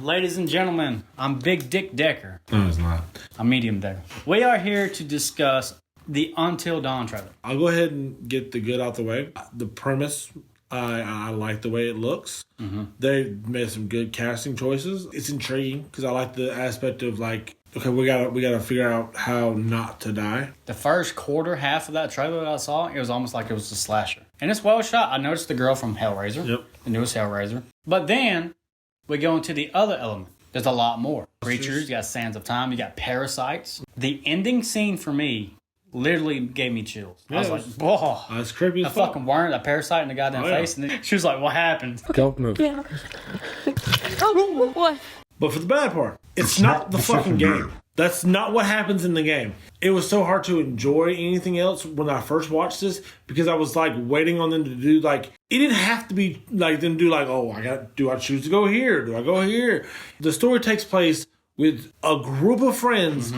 ladies and gentlemen, I'm Big Dick Decker. No, it's not. I'm Medium Decker. We are here to discuss the Until Dawn trailer. I'll go ahead and get the good out the way. The premise, I like the way it looks. Mm-hmm. They made some good casting choices. It's intriguing because I like the aspect of like, okay, we gotta figure out how not to die. The first quarter half of that trailer that I saw, it was almost like it was a slasher. And it's well shot. I noticed the girl from Hellraiser. Yep. The newest Hellraiser. But then we go into the other element. There's a lot more. Creatures, you got Sands of Time, you got parasites. The ending scene for me literally gave me chills. I was like, whoa. That's creepy as a fucking worm, a parasite in the goddamn face. And then she was like, what happened? Don't move. Yeah. Oh, what? But for the bad part, it's not the fucking game. That's not what happens in the game. It was so hard to enjoy anything else when I first watched this because I was like waiting on them to do like, it didn't have to be like them do like, oh, do I choose to go here? Do I go here? The story takes place with a group of friends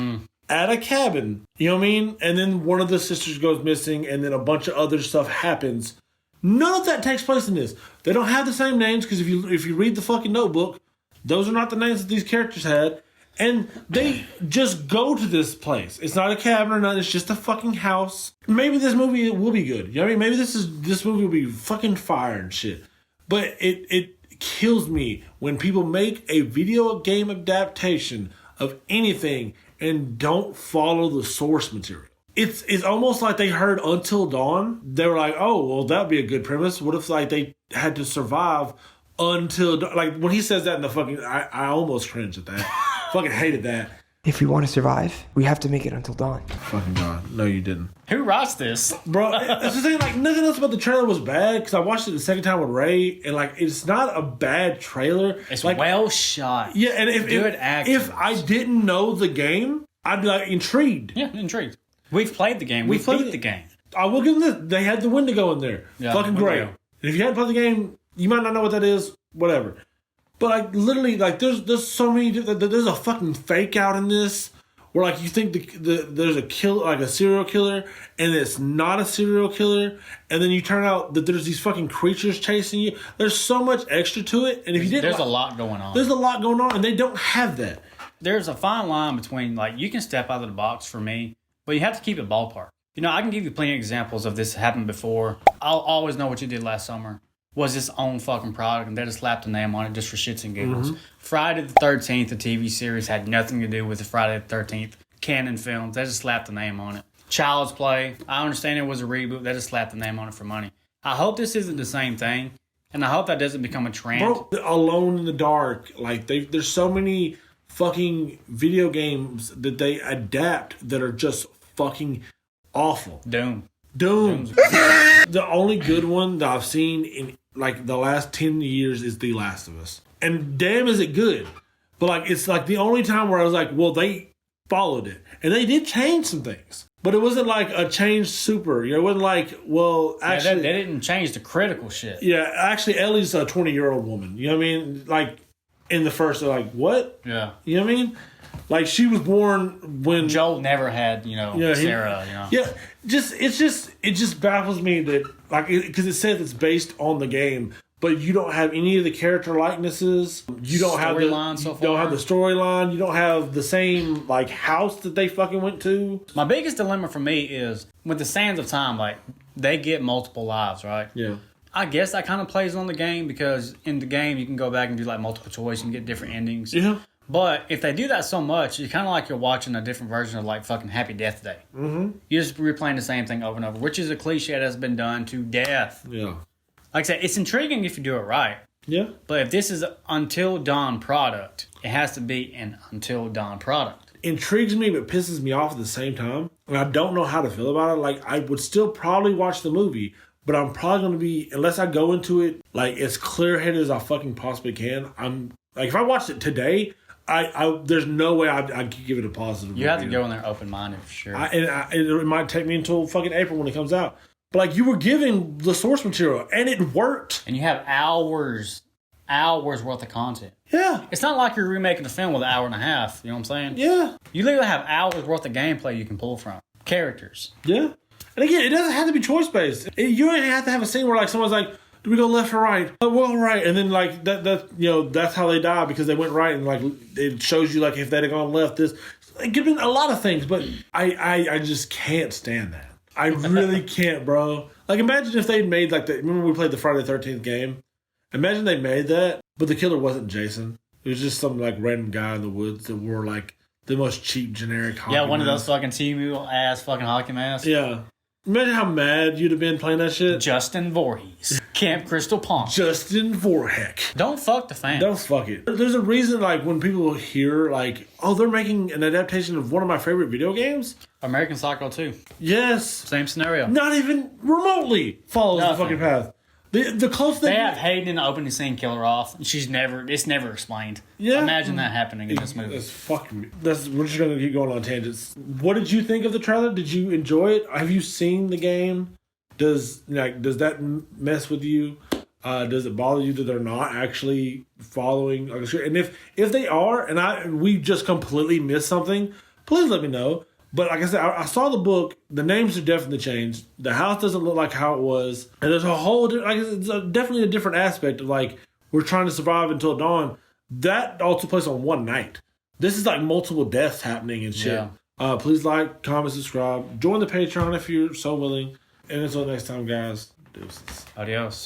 at a cabin, you know what I mean? And then one of the sisters goes missing and then a bunch of other stuff happens. None of that takes place in this. They don't have the same names because if you read the fucking notebook, those are not the names that these characters had. And they just go to this place. It's not a cabin or nothing. It's just a fucking house. Maybe this movie will be good. You know what I mean? Maybe this movie will be fucking fire and shit. But it kills me when people make a video game adaptation of anything and don't follow the source material. It's almost like they heard Until Dawn. They were like, oh, well, that'd be a good premise. What if like they had to survive until like when he says that in the fucking I almost cringed at that. Fucking hated that. If we want to survive, we have to make it until dawn. Fucking God. No, you didn't. Who writes this? Bro, that's the thing. Like, nothing else about the trailer was bad because I watched it the second time with Ray, and like, it's not a bad trailer. It's like, well shot. Yeah, and if I didn't know the game, I'd be like intrigued. Yeah, intrigued. We've played the game. We've beat the game. I will give them this. They had the Wendigo in there. Yeah, fucking great. And if you hadn't played the game, you might not know what that is. Whatever. But like literally, like there's so many. There's a fucking fake out in this where like you think there's a like a serial killer and it's not a serial killer, and then you turn out that there's these fucking creatures chasing you. There's so much extra to it, and if you didn't, there's a lot going on. There's a lot going on, and they don't have that. There's a fine line between like you can step out of the box for me, but you have to keep it ballpark. You know, I can give you plenty of examples of this happened before. I'll always know what you did last summer. Was its own fucking product, and they just slapped a name on it just for shits and giggles. Friday the 13th, the TV series, had nothing to do with the Friday the 13th canon films. They just slapped the name on it. Child's Play, I understand it was a reboot. They just slapped the name on it for money. I hope this isn't the same thing, and I hope that doesn't become a trend. Bro, Alone in the Dark, like there's so many fucking video games that they adapt that are just fucking awful. Doom. The only good one that I've seen in like the last 10 years is The Last of Us. And damn is it good. But like it's like the only time where I was like, well, they followed it. And they did change some things. But it wasn't like a changed super. You know, it wasn't like, well, actually... They didn't change the critical shit. Yeah, actually, Ellie's a 20-year-old woman. You know what I mean? Like, in the first, they're like, what? Yeah. You know what I mean? Like, she was born when... Joel never had, Sarah, Yeah, it just baffles me that, like, because it says it's based on the game, but you don't have any of the character likenesses. You don't have the storyline so far. You don't have the storyline. You don't have the same, like, house that they fucking went to. My biggest dilemma for me is, with the Sands of Time, like, they get multiple lives, right? Yeah. I guess that kind of plays on the game, because in the game, you can go back and do, like, multiple choice and get different endings. Yeah. But if they do that so much, it's kind of like you're watching a different version of like fucking Happy Death Day. Mm-hmm. You're just replaying the same thing over and over, which is a cliche that's been done to death. Yeah. Like I said, it's intriguing if you do it right. Yeah. But if this is an Until Dawn product, it has to be an Until Dawn product. Intrigues me but pisses me off at the same time. And I don't know how to feel about it. Like, I would still probably watch the movie, but I'm probably going to be, unless I go into it like as clear-headed as I fucking possibly can, I'm like, if I watched it today... I there's no way I'd give it a positive. You have to go in there open-minded for sure. It might take me until fucking April when it comes out. But like you were giving the source material and it worked. And you have hours worth of content. Yeah. It's not like you're remaking the film with an hour and a half. You know what I'm saying? Yeah. You literally have hours worth of gameplay you can pull from. Characters. Yeah. And again, it doesn't have to be choice-based. You don't have to have a scene where like someone's like, Do we go left or right? Oh, well, right. And then like that's how they die because they went right and like it shows you like if they'd have gone left, this it could have been a lot of things, but I just can't stand that. I really can't, bro. Like imagine if they'd made like remember we played the Friday the 13th game? Imagine they made that, but the killer wasn't Jason. It was just some like random guy in the woods that wore like the most cheap generic hockey one of mask. those fucking Timu ass fucking hockey masks. Yeah. Imagine how mad you'd have been playing that shit. Justin Voorhees. Camp Crystal Pond. Justin Vorheck. Don't fuck the fans. Don't fuck it. There's a reason, like, when people hear, like, oh, they're making an adaptation of one of my favorite video games. American Psycho 2. Yes. Same scenario. Not even remotely follows the fucking path. The close thing. They have Hayden in the opening scene kill her off. It's never explained. Yeah. Imagine that happening in this movie. That's fucking. We're just gonna keep going on tangents. What did you think of the trailer? Did you enjoy it? Have you seen the game? Does that mess with you? Does it bother you that they're not actually following like a script? And if they are, and we just completely missed something, please let me know. But like I said, I saw the book. The names are definitely changed. The house doesn't look like how it was, and there's a whole it's definitely a different aspect of like we're trying to survive until dawn. That all took place on one night. This is like multiple deaths happening and shit. Yeah. Please like, comment, subscribe, join the Patreon if you're so willing. And until next time, guys, deuces. Adios.